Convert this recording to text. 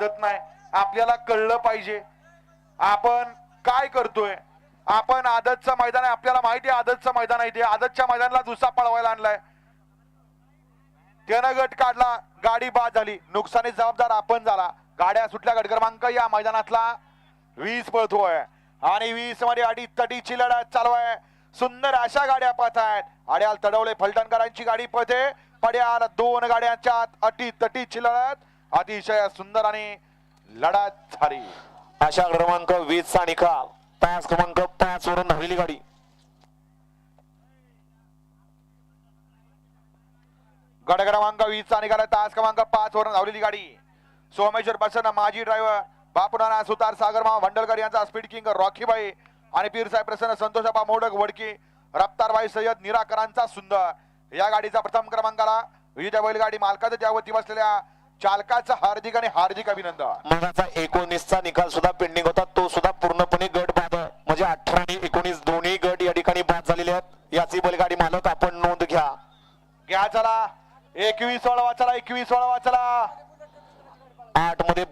नाही आपल्याला कळलं पाहिजे आपण काय करतोय. आपण आदतचं मैदान आहे, आपल्याला माहिती आहे आदतचं मैदान आहे ते. आदतच्या मैदानाला दुसरा पळवायला आणलाय, त्यानं गट काढला, गाडी बाद झाली, नुकसानी जबाबदार आपण झाला. गाड्या सुटल्या. गट क्रमांक या मैदानातला 20 पळतोय आणि 20 मध्ये अडी तटीची लढत चालू आहे. सुंदर अशा गाड्या पळतायत. आड्याल तडवले फलटणकरांची गाडी पळते. पड्याल 2 गाड्यांच्या अटी तटीची लढत अतिशय सुंदर आणि लढत झाली. अशा क्रमांक 20 चा निकाल. तास क्रमांक 5 वरून धावलेली गाडी. गट क्रमांक 20 चा निकाल. तास क्रमांक 5 वरून धावलेली गाडी. सोमेश्वर बसन माजी ड्रायव्हर बापूनाना सुतार सागरमाव भंडलकर यांचा स्पीड किंग रॉकीबाई आणि पीरसाहेब प्रसन्न संतोषाबा मोडक वडकी रफ्तारबाई सय्यद निराकरांचा सुंदर. या गाडीचा प्रथम क्रमांकाला विजय बैलगाडी मालकाचं त्यावरती बसलेल्या चालकाचं हार्दिक आणि हार्दिक अभिनंदन. मगाचा 19 चा निकाल सुद्धा पेंडिंग होता, तो सुद्धा पूर्णपणे गट बाद, म्हणजे 18 आणि 19 दोन्ही गट या ठिकाणी बाद झालेले आहेत. याची बैलगाडी मालक आपण नोंद घ्या. चला 21 वळवा, चला 21 वळवा, चला 8 मध्ये